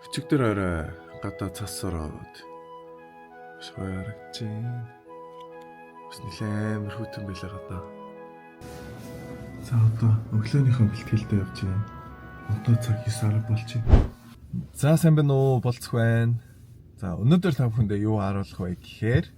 Өчигдөр орой гадаа цас ороод биш гоё харагдаж байна. Бас нэлээд амар хүйтэн байлаа гадаа. За одоо өглөөнийхөө бэлтгэлдээ явж байна. Одоо цаг 9:10 болж байна. За сайн байна уу? Болцох байна. За өнөөдөр та бүхэндээ юу харуулах вэ гэхээр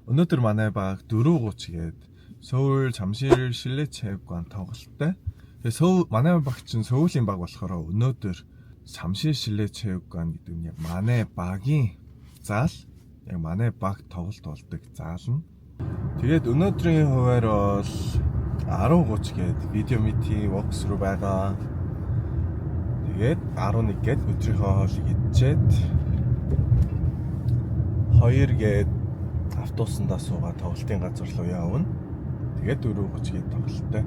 өнөөдөр манай баг 4:30 гээд Сөүл Чамшир Шилээ Чэвган тоглолттой. Тэгээ манай баг чинь Сөүлийн баг болохоор өнөөдөр Чамшир Шилээ Чэвган гэдэг нь яг манай багийн заал, яг манай баг тоглолт болдог заал нь. Тэгээд өнөөдрийн хуваар бол 10:30 гээд видео митинг walkthrough байгаа. Тэгээд 11 гээд өдрийнхөө хоолыг идчихэд 2 гээд автобусандаа суугаад тоглолтын газар руу явна. Тэгээд 4:30 гээд тоглолттой.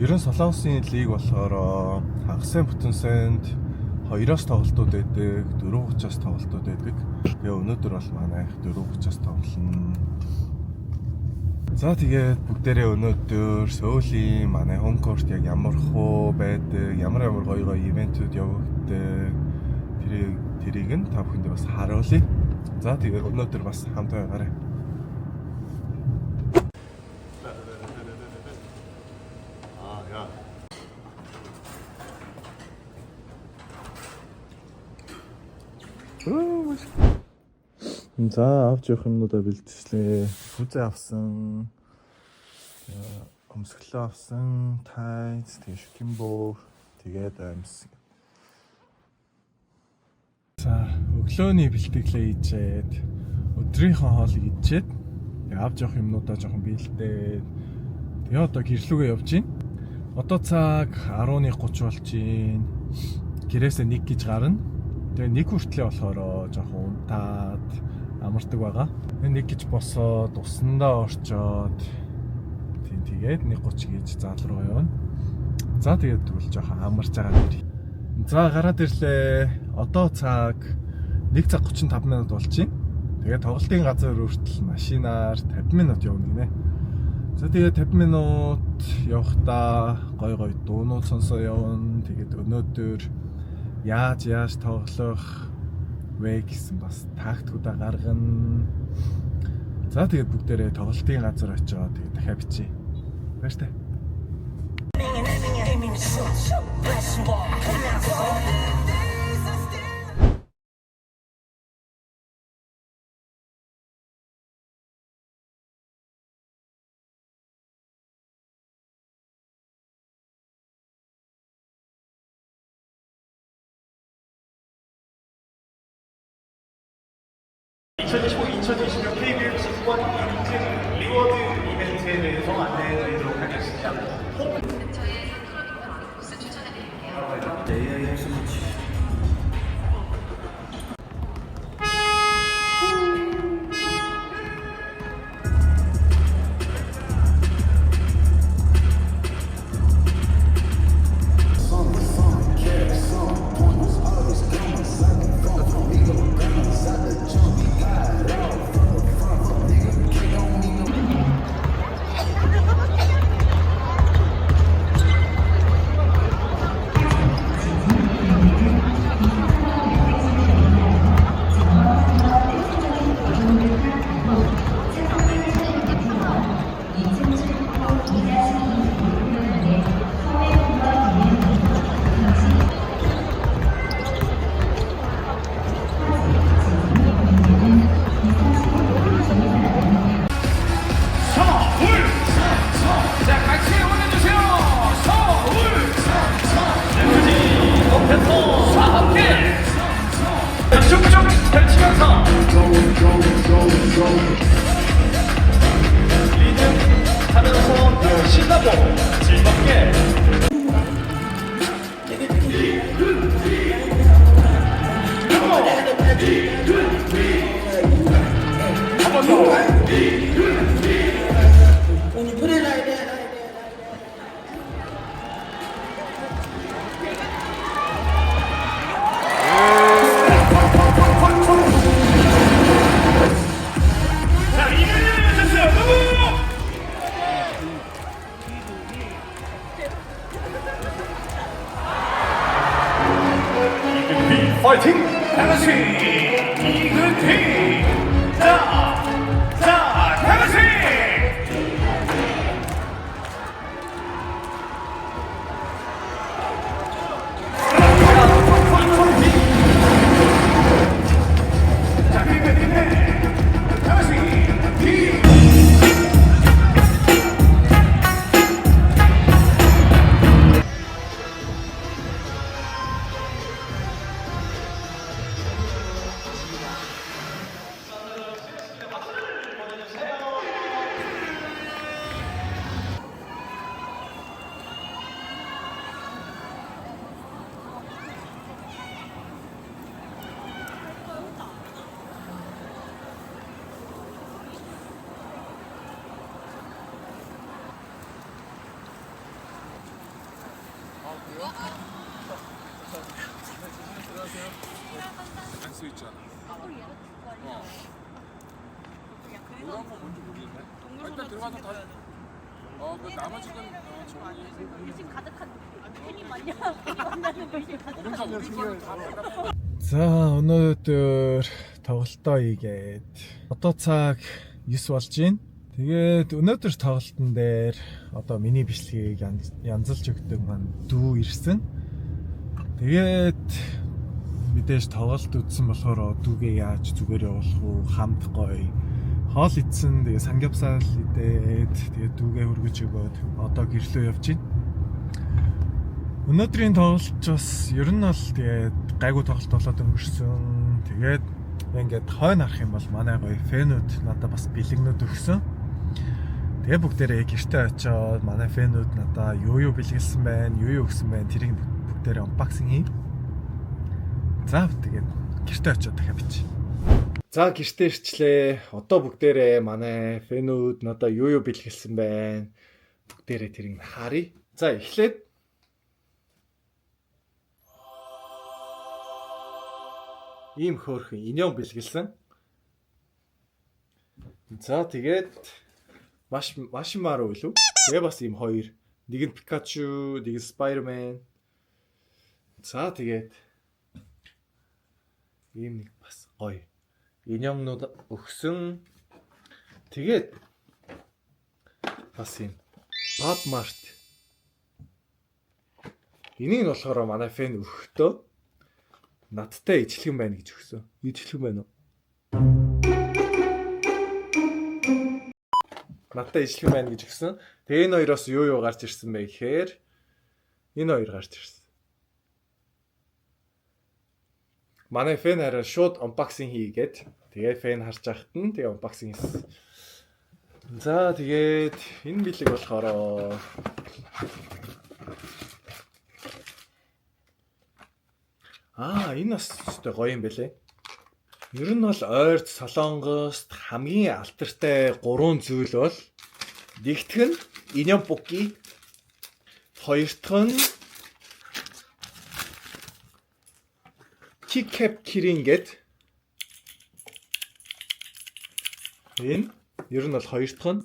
Ерөн Солонгосын лиг болохоор хагасын бүтэнсэнд 2-оос тоглолтууд байдаг, 4:30-аас тоглолтууд байдаг. Тэгээ өнөөдөр бол манайх 4:30-аас тоглоно. За тэгээд бүгдээрээ өнөөдөр Сөүлийн манай home court яг ямар хөө байдаг, ямар гоё ивентүүд явагддаг. Тэрийг нь та бүхэндээ бас харуулъя. За тэгээд өнөөдөр бас хамтаа байгаарай. За авч явах юмнуудаа бэлтжлээ. Хүзээ авсан. Өмсгөлөө авсан. Тайз, тэгээ шүкимбөө, тэгээд амьс. За өглөөний бэлтгэлээ хийчээд өдрийнхөө хоолыг идчихэд авч явах юмнуудаа жоохон бэлдээд тэгээ одоо гэрлүүгээ явж байна. Одоо цаг 11:30 болж байна. Гэрээсээ 1 гэж гарна. Тэгээ 1 хүртлэе болохоор жоохон унтаад амардаг байгаа. 1 гэж босоод усандаа орчоод тэгээд 1:30 гэж заал руу явна. За тэгээд тэгвэл жоохон амарч байгаа нэр. За гараад ирлээ. Одоо цаг 1:35 минут болж байна. Тэгээд тоглолтын газар хүртэл машинаар 50 минут явна гинэ. За тэгээд 50 минут явахдаа гоё дуунууд сонсоо явна. Тэгээд өнөөдөр яаж тоглох вэ гэсэн бас тактикуудаа гаргана. За тэгээд бүгдээрээ тоглолтын газар очиод тэгээд дахиад бичье. Баяртай. (2025-2026) KBL 직관 인증 리워드 이벤트에 대해서 안내해드리도록 하겠습니다. 저의 프로듀서 부스 추천해드릴게요. AI 스위치. 쭉쭉 펼치면서 리듬 하면서 신나고 즐겁게 한 번 더. When you put it like that, 자, 이민현이 맞췄어요. 파이팅! 다 같이 이근태. 다 같이. 자, 다 같이. 수 있잖아. 이런 거 뭔지 모르겠네. 일단 들어가서 다. 그 나머지는 정리. 의심 가득한 팬이 맞냐? 만나는 의심 가득한. 그러니까 우리 거는 다 받아. За өнөөдөр тоглолтоо хийгээд одоо цаг 9 болж байна. Тэгээд өнөөдөр тоглолтын дээр одоо миний бичлэгийг янзалж өгдөг маань дүү ирсэн. Тэгээд мэдээж тоглолт үзсэн болохоор дүүгээ яаж зүгээр явуулах уу, хамт гоё хоол идсэн, тэгээд самгяпсал идээд тэгээд дүүгээ хөргөж өгөөд одоо гэрлөө явж байна. Өнөөдрийн тоглолт бас ер нь бол тэгээд гайгүй тоглолт болоод өнгөрсөн. Тэгээд ингээд хойно харах юм бол манай гоё фэнүүд надад бас бэлэгнүүд өгсөн. Тэгээ бүгдээрээ гэртээ очиод манай фэнүүд надад юу бэлгэлсэн байна, юу өгсөн байна, тэрийг бүгдээрээ unboxing хий. За тэгээд гэртээ очиод дахиад бич. За гэртээ ирчлээ. Одоо бүгдээрээ манай фэнүүд надад юу бэлгэлсэн байна. Бүгдээрээ тэрийг харъя. За эхлээд ийм хөөрхөн инён бэлгэлсэн. За тэгээд Машимару илүү. Тэгээ бас ийм хоёр. Нэг нь Пикачу, нэг нь Spider-Man. За тэгээд ийм нэг бас гоё инённууд өгсөн. Тэгээд бас ийм Pop Mart. Энийг нь болохоор манай фэн өгөхдөө надтай ижлэгэн байна гэж өгсөн. Ижлэгэн байна уу? Надтай ижлэгэн байна гэж өгсөн. Тэгээ энэ хоёроос юу гарч ирсэн бэ гэхээр энэ хоёр гарч ирсэн. Манай фэн хараа шууд unboxing хийгээд тэгээ фэн харж байхад нь тэгээ unboxing хийсэн. За тэгээд энэ бэлэг болохоор энэ бас өстой гоё юм байлээ. Ер нь бол ойрт солонгост хамгийн алдартай 3 зүйл бол нэгдүг нь инён буки, хоёр дахь нь Kicap Kirin гэд. Энэ ер нь бол хоёр дахь нь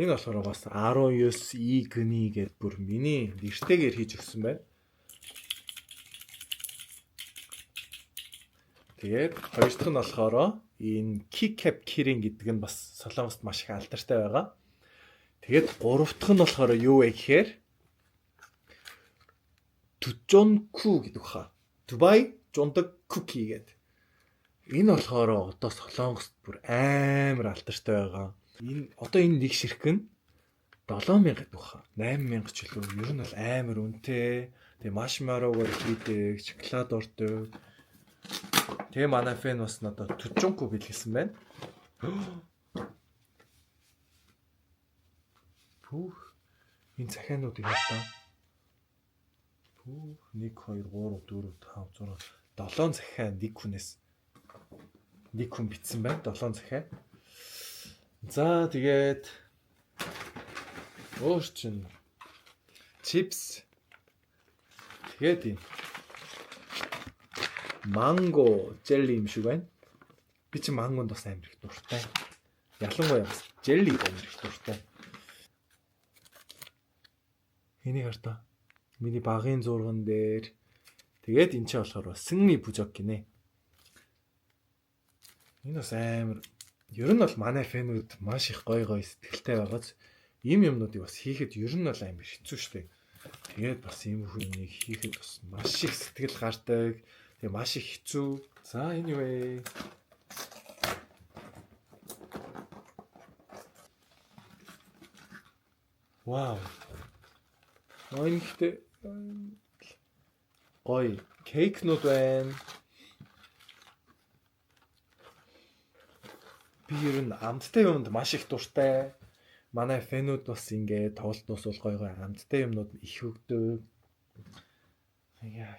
энэ болохоор бас 19 гни гэд бүр миний нэртэйгээр хийж өгсөн байна. Тэгээд хоёр дахь нь болохоор энэ Kicap Kirin гэдэг нь бас солонгост маш их алдартай байгаа. Тэгээд гурав дахь нь болохоор юу вэ гэхээр Tujonku гэдэг хаа. Dubai Jondag Cookie гэдэг. Энэ болохоор одоо солонгост бүр амар алдартай байгаа. Энэ нэг ширхэг нь 7000 гэдэг баха. 8000 ч илүү. Ер нь бол амар үнэтэй. Тэгээ маршмеллоугаар хийдэг, шоколад ордог. Тэгээ манай фэн бас надад Tujonku бэлгэлсэн байна. Пүүх. Энэ захиануудыг хатаа. Пүүх 1 2 3 4 5 6 7 захиан нэг хүнээс нэг хүн битсэн байна. 7 захиан. За тэгээд өөр чин чипс. Тэгээд энэ манго желли юм шиг байна. Би чи мангонд бас амар их дуртай. Ялангуяа бас желли амар их дуртай. Энийг хартаа. Миний багын зурган дээр. Тэгээд энэ ч болохоор Сэнми Бужок гинэ. Энэ бас амар. Ер нь бол манай фэнүүд маш их гоё сэтгэлтэй байгааз ийм юмнуудыг бас хийхэд ер нь бол амар хэцүү шттэ. Тэгээд бас ийм хүнийг хийхэд бас маш их сэтгэл гардаг. Тэгээ маш их хэцүү. За энэ юу вэ? Вау. Энэ ихтэй гоё кейкнууд байна. Би ер нь амттай юмд маш их дуртай. Манай фэнүүд бас ингээд тоглолт дуусвал гоё амттай юмнууд их өгдөг. Яа.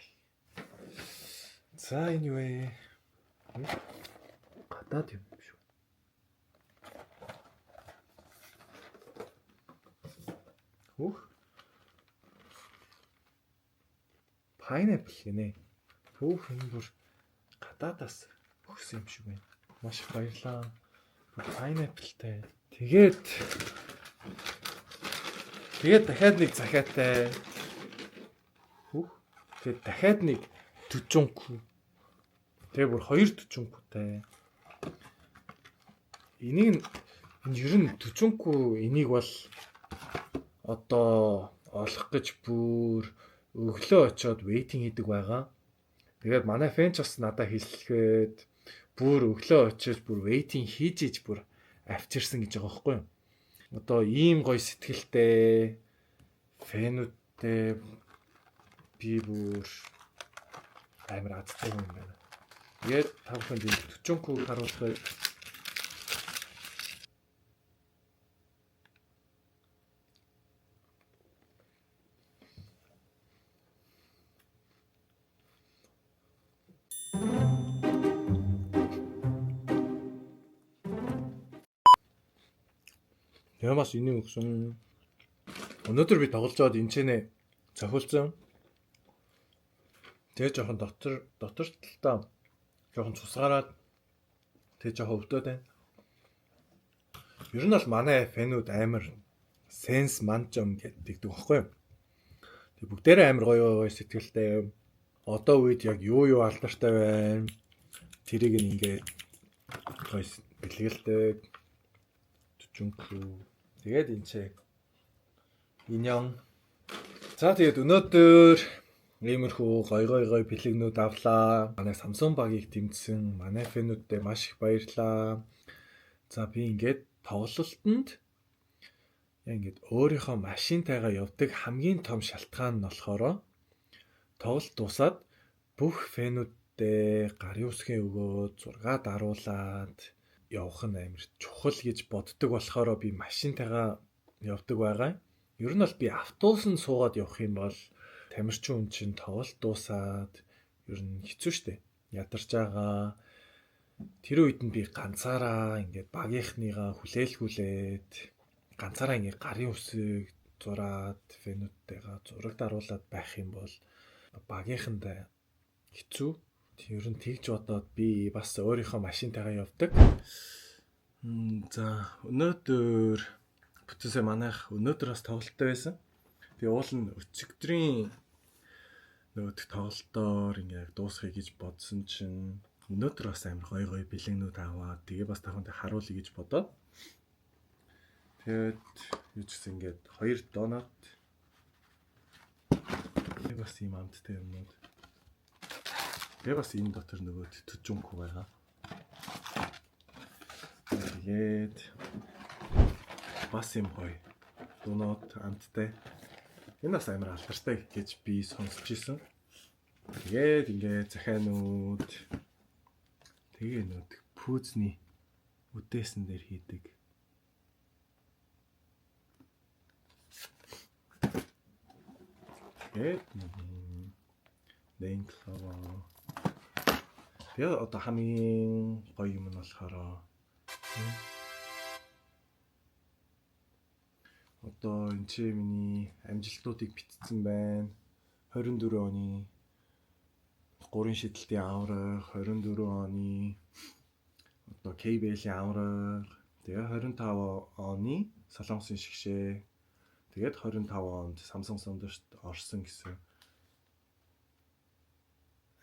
За энэ юу вэ? Гадаад юм биш үү? Хөх. Pineapple гинэ. Хөх энэ бүр гадаадаас өгсөн юм шиг байна. Маш их баярлалаа. Pineapple-тэй. Тэгээд дахиад нэг захиатай. Хөх. Тэгээд дахиад нэг төчөнкүү. Тэгээ бүр 2 төчөнкүүтэй. Энийг энэ ер нь төчөнкүү энийг бол одоо олох гэж бүр өглөө очиод вейтинг хийдэг байгаа. Тэгээд манай фэн ч бас надад хэлэхэд бүр өглөө очиж бүр вейтинг хийж иж бүр авчирсан гэж байгаа байхгүй юу. Одоо ийм гоё сэтгэлтэй фэнүүдтэй би бүр амар азтай юм байна. Тэгээд та бүхэнд энэ төчөнкүүг харуулахыг Ямаас энийг өгсөн. Өнөөдөр би тоглож байгаад энэ ч нэ зохиолцсон. Тэгээ жоохон дотор жоохон цусгараад тэгээ жоохон өвдөд байна. Ер нь бол манай фэнүүд амар сенс манчом гэдэг байхгүй юу? Тэг бүгдээрээ амар гоё сэтгэлтэй. Одоо үед яг юу алдартай байна. Тэрийг ингээд гоё бэлгэлдэг. Төчөнкүү. Тэгээд энэ ч иньон. За тэгээд өнөөдөр иймэрхүү гоё бэлэгнүүд авлаа. Манай Samsung багийг дэмжсэн манай фэнүүдтэй маш их баярлалаа. За би ингээд тоглолтод ингээд өөрийнхөө машинтайгаа явдаг хамгийн том шалтгаан нь болохоор тоглолт дуусаад бүх фэнүүдтэй гарын үсгээ өгөөд зураг даруулаад явах нь амар чухал гэж боддог болохоор би машинтайгаа явдаг байгаа. Ер нь бол би автобусанд суугаад явах юм бол тамирчин хүн чинь тоглолт дуусаад ер нь хэцүү шттэ. Ядарч байгаа. Тэр үед нь би ганцаараа ингээд багийнхныгаа хүлээлгүүлээд ганцаараа ингээд гарын үсэг зураад фэнүүдтэйгээ зураг даруулаад байх юм бол багийнхандаа хэцүү. Ер нь тэгж бодоод би бас өөрийнхөө машинтайгаа явдаг. За өнөөдөр бүтээсээ манайх өнөөдөр бас тоглолттой байсан. Тэгээ уул нь өчигдрийн нөгөө тоглолтоор ингээд дуусгахыг гэж бодсон чинь өнөөдөр бас амар гоё бэлэгнүүд аваад тэгээ бас тахантай харуулъя гэж бодоод тэгээд юу ч гэсэн ингээд 2 донат тэгээ бас ийм амттай юмнууд. Тэгээ бас энэ дотор нөгөө төчөнкүү байгаа. Тэгээд бас юм гоё. Дунод амттай. Энэ бас амар алдартай гэж би сонсч ирсэн. Тэгээд ингээд захианууд тэгээ нөт пүүзний үдээсэн дээр хийдэг. Тэгээд нэнклава. Тэгээ одоо хамгийн гоё юм нь болохоор одоо энэ чи миний амжилтуудыг битсэн байна. 24 оны 3 шидэлтийн авраг, 24 оны одоо KBL-ийн авраг, тэгээ 25 оны Солонгосын шгшээ. Тэгээд 25 онд Samsung Sound-т орсон гэсэн.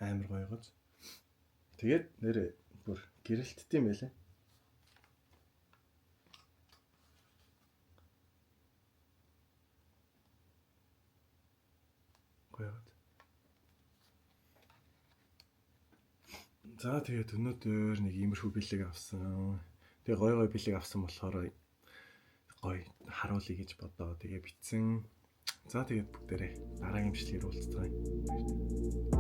Амар гоё гоц. Тэгээд нэрээ бүр гэрэлттэй юм байлаа. Гоё. За тэгээд өнөөдөр нэг иймэрхүү бэлэг авсан. Тэгээ гой бэлэг авсан болохоор гоё харуулъя гэж бодоо. Тэгээ битсэн. За тэгээд бүгдээрээ дараагийн бичлэгээр уулзцгаая.